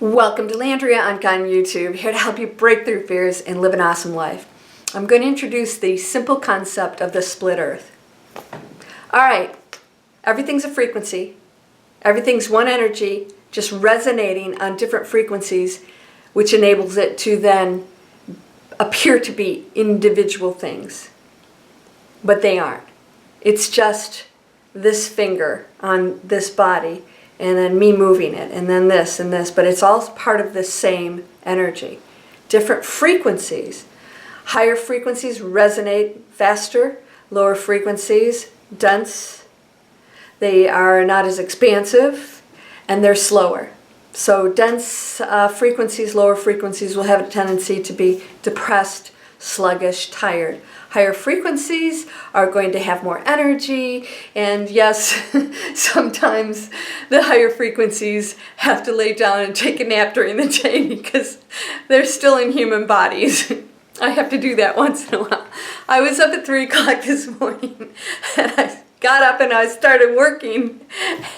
Welcome to Landria, Onkka on YouTube, here to help you break through fears and live an awesome life. I'm going to introduce the simple concept of the split earth. Alright, everything's a frequency. Everything's one energy, just resonating on different frequencies, which enables it to then appear to be individual things. But they aren't. It's just this finger on this body, and then me moving it, and then this and this, but it's all part of the same energy. Different frequencies. Higher frequencies resonate faster, lower frequencies dense. They are not as expansive, and they're slower. So dense frequencies, lower frequencies will have a tendency to be depressed, sluggish, tired. Higher frequencies are going to have more energy, and yes, sometimes the higher frequencies have to lay down and take a nap during the day because they're still in human bodies. I have to do that once in a while. I was up at 3 o'clock this morning, and I got up and I started working,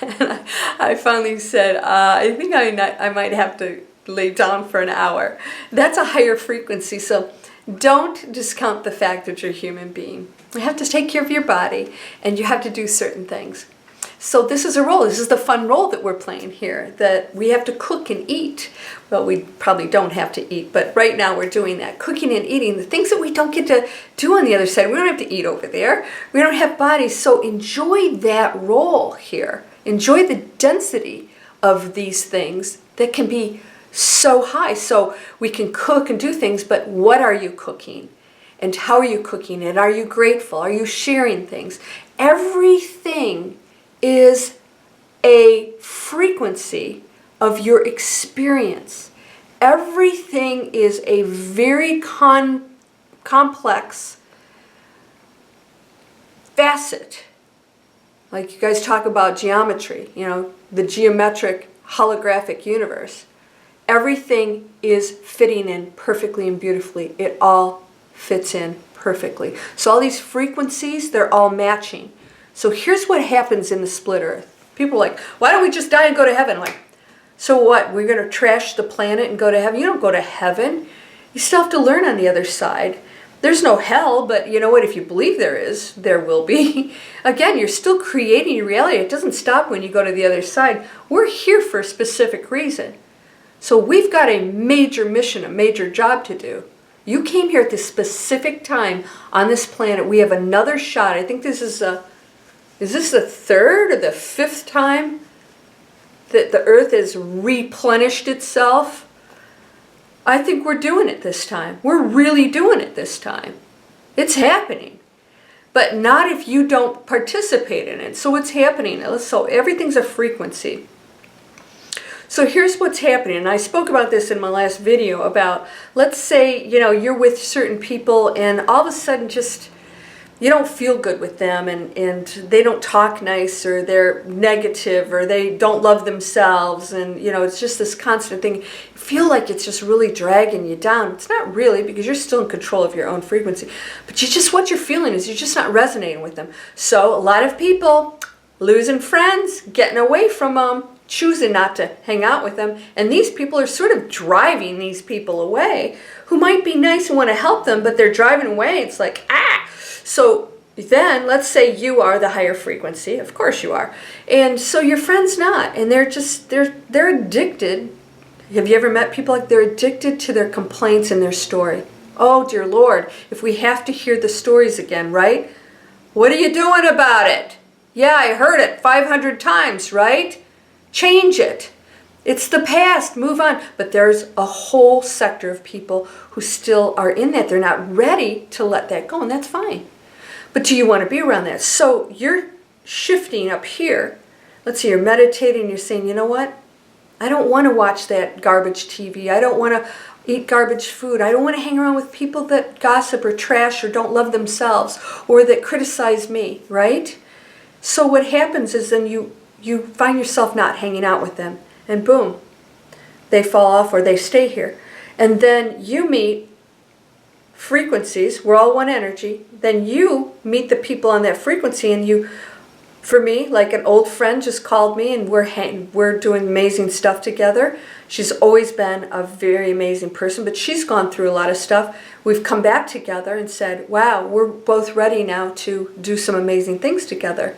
and I finally said, I think I might have to lay down for an hour. That's a higher frequency, so don't discount the fact that you're a human being. You have to take care of your body, and you have to do certain things. So this is a role. This is the fun role that we're playing here, that we have to cook and eat. Well, we probably don't have to eat, but right now we're doing that. Cooking and eating, the things that we don't get to do on the other side. We don't have to eat over there. We don't have bodies, so enjoy that role here. Enjoy the density of these things that can be so high, so we can cook and do things, but what are you cooking? And how are you cooking it? Are you grateful? Are you sharing things? Everything is a frequency of your experience. Everything is a very complex facet. Like you guys talk about geometry, the geometric holographic universe. Everything is fitting in perfectly and beautifully. It all fits in perfectly. So all these frequencies, they're all matching. So here's what happens in the split earth. People are like, why don't we just die and go to heaven? Like, so what? We're going to trash the planet and go to heaven? You don't go to heaven. You still have to learn on the other side. There's no hell, but you know what? If you believe there is, there will be. Again, you're still creating your reality. It doesn't stop when you go to the other side. We're here for a specific reason. So we've got a major mission, a major job to do. You came here at this specific time on this planet. We have another shot. I think this is this the 3rd or the 5th time that the earth has replenished itself? I think we're doing it this time. We're really doing it this time. It's happening. But not if you don't participate in it. So it's happening. So everything's a frequency. So here's what's happening, and I spoke about this in my last video about, let's say, you're with certain people and all of a sudden just, you don't feel good with them and they don't talk nice, or they're negative, or they don't love themselves, and it's just this constant thing. You feel like it's just really dragging you down. It's not really, because you're still in control of your own frequency, but what you're feeling is you're just not resonating with them. So a lot of people losing friends, getting away from them, choosing not to hang out with them, and these people are sort of driving these people away who might be nice and want to help them, but they're driving away. It's like, so then let's say you are the higher frequency. Of course you are. And so your friend's not, and they're addicted. Have you ever met people like they're addicted to their complaints and their story? Oh dear Lord, if we have to hear the stories again, right? What are you doing about it? Yeah, I heard it 500 times, right? Change it. It's the past. Move on. But there's a whole sector of people who still are in that. They're not ready to let that go, and that's fine. But do you want to be around that? So you're shifting up here. Let's say you're meditating. You're saying, you know what? I don't want to watch that garbage TV. I don't want to eat garbage food. I don't want to hang around with people that gossip or trash or don't love themselves or that criticize me, right? So what happens is then you find yourself not hanging out with them, and boom, they fall off or they stay here. And then you meet frequencies, we're all one energy, then you meet the people on that frequency and you for me, like an old friend just called me, and we're doing amazing stuff together. She's always been a very amazing person, but she's gone through a lot of stuff. We've come back together and said, wow, we're both ready now to do some amazing things together.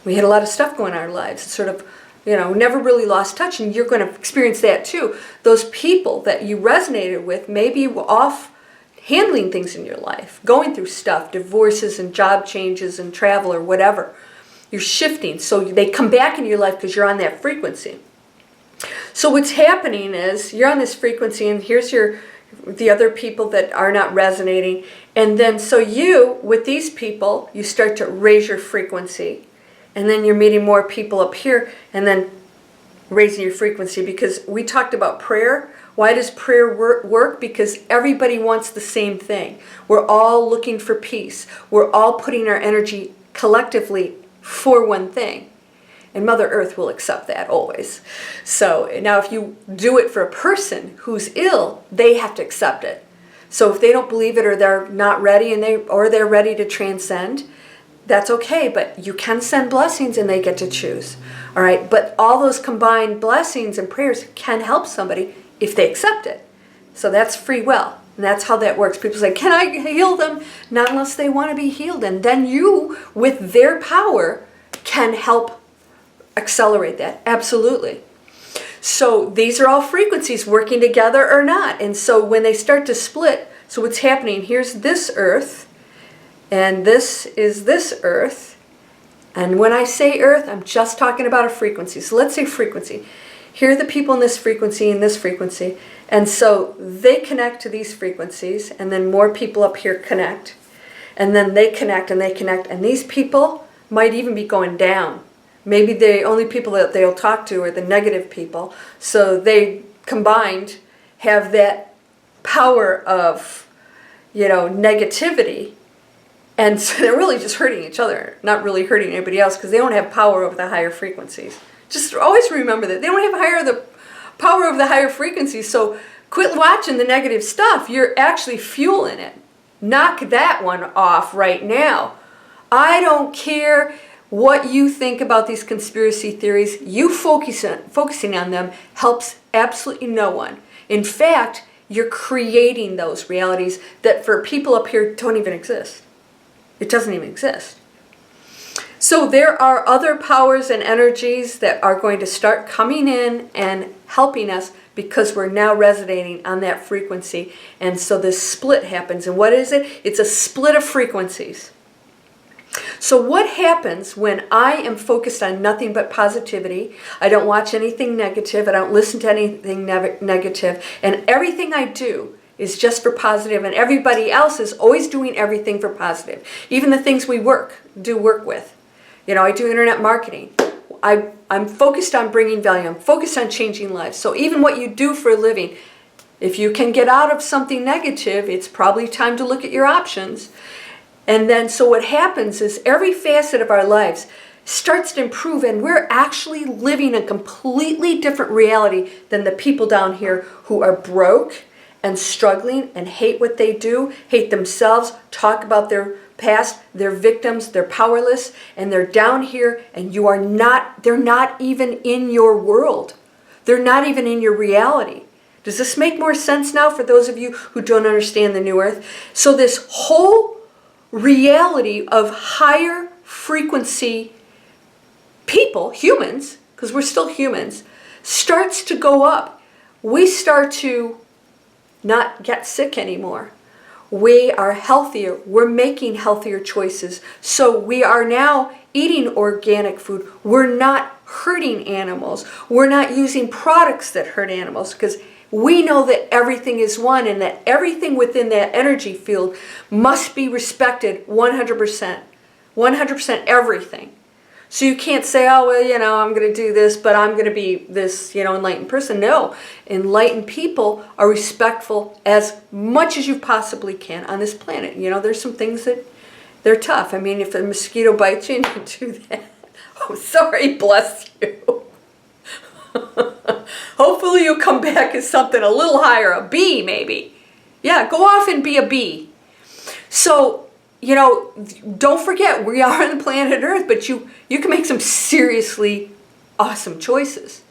We had a lot of stuff going on in our lives. It's sort of, never really lost touch, and you're going to experience that too. Those people that you resonated with may be off handling things in your life, going through stuff, divorces and job changes and travel or whatever. You're shifting, so they come back in your life because you're on that frequency. So what's happening is you're on this frequency, and here's the other people that are not resonating, and then so you, with these people, you start to raise your frequency, and then you're meeting more people up here, and then raising your frequency, because we talked about prayer. Why does prayer work? Because everybody wants the same thing. We're all looking for peace. We're all putting our energy collectively for one thing. And Mother Earth will accept that always. So now if you do it for a person who's ill, they have to accept it. So if they don't believe it, or they're not ready, or they're ready to transcend, that's okay, but you can send blessings and they get to choose. All right, but all those combined blessings and prayers can help somebody if they accept it. So that's free will. And that's how that works. People say, can I heal them? Not unless they want to be healed. And then you, with their power, can help accelerate that. Absolutely. So these are all frequencies working together or not. And so when they start to split, so what's happening, here's this earth, and this is this earth. And when I say earth, I'm just talking about a frequency. So let's say frequency. Here are the people in this frequency and this frequency. And so they connect to these frequencies, and then more people up here connect. And then they connect and they connect. And these people might even be going down. Maybe the only people that they'll talk to are the negative people. So they combined have that power of, negativity. And so they're really just hurting each other, not really hurting anybody else, because they don't have power over the higher frequencies. Just always remember that. They don't have the power over the higher frequencies, so quit watching the negative stuff. You're actually fueling it. Knock that one off right now. I don't care what you think about these conspiracy theories. You focusing on them helps absolutely no one. In fact, you're creating those realities that for people up here don't even exist. It doesn't even exist. So there are other powers and energies that are going to start coming in and helping us because we're now resonating on that frequency. And so this split happens. And what is it? It's a split of frequencies. So what happens when I am focused on nothing but positivity? I don't watch anything negative. I don't listen to anything negative. And everything I do is just for positive, and everybody else is always doing everything for positive. Even the things we work with. I do internet marketing. I'm focused on bringing value. I'm focused on changing lives. So even what you do for a living, if you can get out of something negative, it's probably time to look at your options. And then so what happens is every facet of our lives starts to improve, and we're actually living a completely different reality than the people down here who are broke and struggling and hate what they do, hate themselves, talk about their past, they're victims, they're powerless, and they're down here, and they're not even in your world. They're not even in your reality. Does this make more sense now for those of you who don't understand the New Earth? So this whole reality of higher frequency people, humans, because we're still humans, starts to go up. We start to not get sick anymore. We are healthier. We're making healthier choices. So we are now eating organic food. We're not hurting animals. We're not using products that hurt animals, because we know that everything is one, and that everything within that energy field must be respected 100%. 100% everything. So you can't say, oh, well, I'm going to do this, but I'm going to be this, enlightened person. No, enlightened people are respectful as much as you possibly can on this planet. There's some things that they're tough. I mean, if a mosquito bites you and you do that, oh, sorry, bless you. Hopefully you'll come back as something a little higher, a bee maybe. Yeah, go off and be a bee. So you know, don't forget, we are on the planet Earth, but you can make some seriously awesome choices.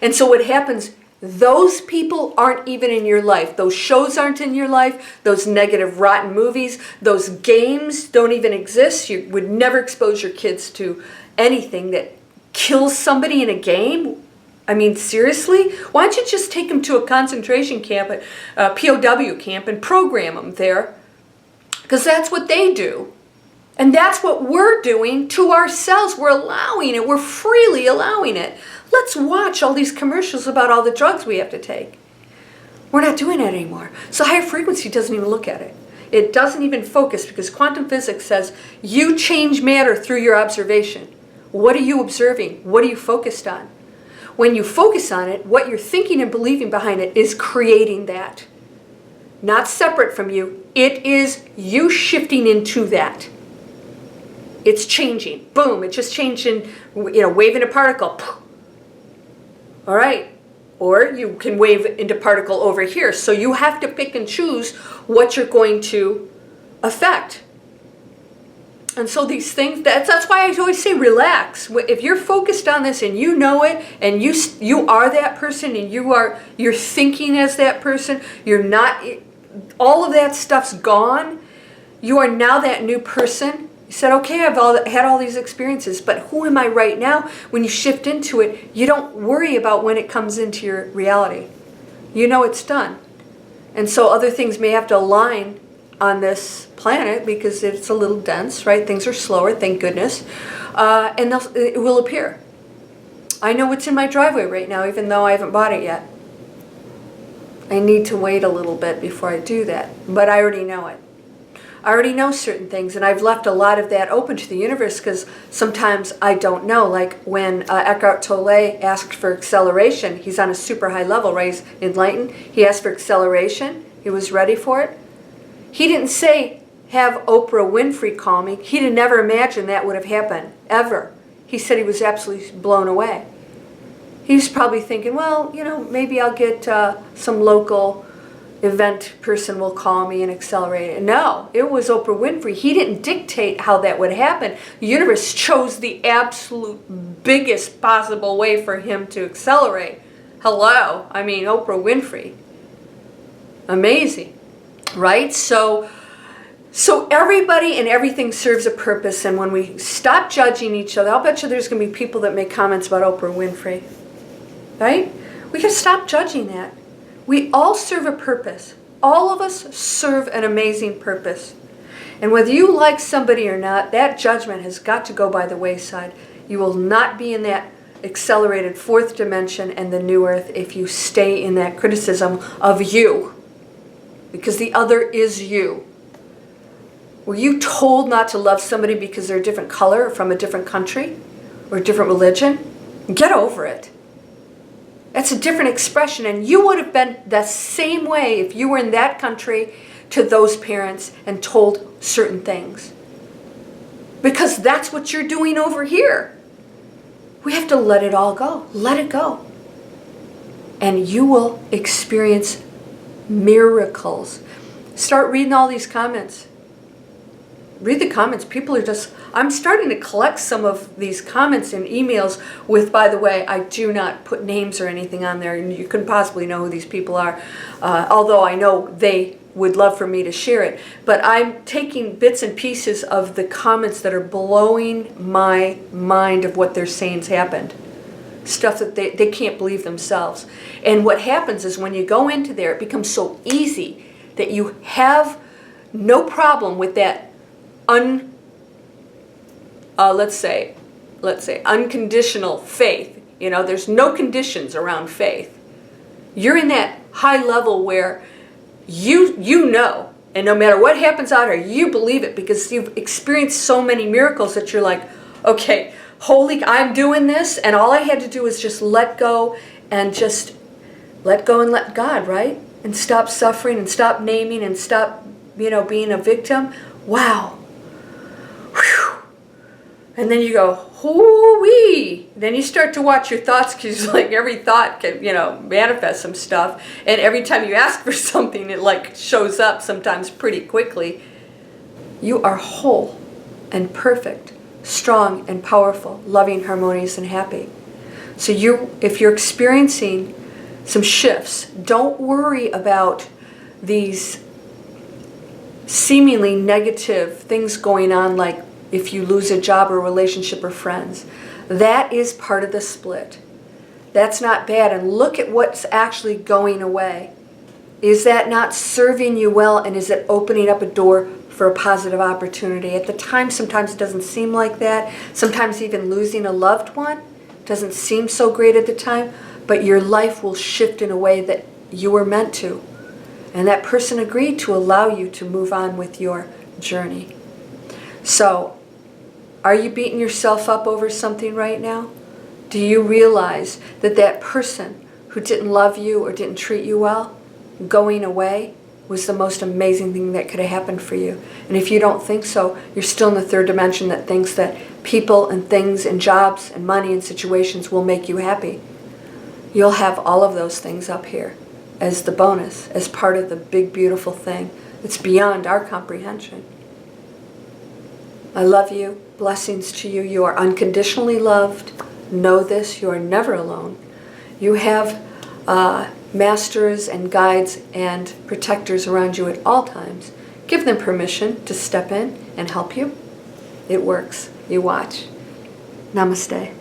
And so what happens, those people aren't even in your life. Those shows aren't in your life. Those negative, rotten movies, those games don't even exist. You would never expose your kids to anything that kills somebody in a game. I mean, seriously? Why don't you just take them to a concentration camp, a POW camp, and program them there? Because that's what they do. And that's what we're doing to ourselves. We're allowing it. We're freely allowing it. Let's watch all these commercials about all the drugs we have to take. We're not doing it anymore. So higher frequency doesn't even look at it. It doesn't even focus, because quantum physics says you change matter through your observation. What are you observing? What are you focused on? When you focus on it, what you're thinking and believing behind it is creating that. Not separate from you. It is you shifting into that. It's changing. Boom. It just changed in, waving a particle. All right. Or you can wave into particle over here. So you have to pick and choose what you're going to affect. And so these things, that's why I always say relax. If you're focused on this and you know it, and you are that person, and you're thinking as that person, you're not, all of that stuff's gone. You are now that new person. You said, okay, I've had all these experiences, but who am I right now? When you shift into it, you don't worry about when it comes into your reality. You know it's done. And so other things may have to align on this planet because it's a little dense, right? Things are slower, thank goodness. And it will appear. I know what's in my driveway right now, even though I haven't bought it yet. I need to wait a little bit before I do that, but I already know it. I already know certain things, and I've left a lot of that open to the universe because sometimes I don't know. Like when Eckhart Tolle asked for acceleration, he's on a super high level, right? He's enlightened. He asked for acceleration. He was ready for it. He didn't say, have Oprah Winfrey call me. He'd have never imagined that would have happened, ever. He said he was absolutely blown away. He was probably thinking, well, maybe I'll get some local event person will call me and accelerate it. No, it was Oprah Winfrey. He didn't dictate how that would happen. The universe chose the absolute biggest possible way for him to accelerate. Hello, I mean, Oprah Winfrey. Amazing, right? So everybody and everything serves a purpose, and when we stop judging each other, I'll bet you there's going to be people that make comments about Oprah Winfrey, right? We can stop judging that. We all serve a purpose. All of us serve an amazing purpose. And whether you like somebody or not, that judgment has got to go by the wayside. You will not be in that accelerated fourth dimension and the new earth if you stay in that criticism of you. Because the other is you. Were you told not to love somebody because they're a different color or from a different country or a different religion? Get over it. That's a different expression, and you would have been the same way if you were in that country to those parents and told certain things. Because that's what you're doing over here. We have to let it all go. Let it go. And you will experience miracles. Start reading all these comments. Read the comments. People are just, I'm starting to collect some of these comments and emails with, by the way, I do not put names or anything on there, and you couldn't possibly know who these people are, although I know they would love for me to share it. But I'm taking bits and pieces of the comments that are blowing my mind of what they're saying's happened. Stuff that they can't believe themselves. And what happens is when you go into there, it becomes so easy that you have no problem with that let's say unconditional faith. There's no conditions around faith. You're in that high level where you know, and no matter what happens out here, you believe it because you've experienced so many miracles that you're like, okay, I'm doing this, and all I had to do was just let go and let God, right? And stop suffering and stop naming and stop, being a victim. Wow. Whew. And then you go, hoo-wee. Then you start to watch your thoughts because like every thought can, manifest some stuff. And every time you ask for something, it like shows up sometimes pretty quickly. You are whole and perfect, strong and powerful, loving, harmonious, and happy. So if you're experiencing some shifts, don't worry about these seemingly negative things going on, like if you lose a job or relationship or friends. That is part of the split. That's not bad. And look at what's actually going away. Is that not serving you well, and is it opening up a door for a positive opportunity? At the time, sometimes it doesn't seem like that. Sometimes even losing a loved one doesn't seem so great at the time, but your life will shift in a way that you were meant to. And that person agreed to allow you to move on with your journey. So, are you beating yourself up over something right now? Do you realize that that person who didn't love you or didn't treat you well, going away, was the most amazing thing that could have happened for you? And if you don't think so, you're still in the third dimension that thinks that people and things and jobs and money and situations will make you happy. You'll have all of those things up here as the bonus, as part of the big, beautiful thing that's beyond our comprehension. I love you. Blessings to you. You are unconditionally loved. Know this. You are never alone. You have masters and guides and protectors around you at all times. Give them permission to step in and help you. It works. You watch. Namaste.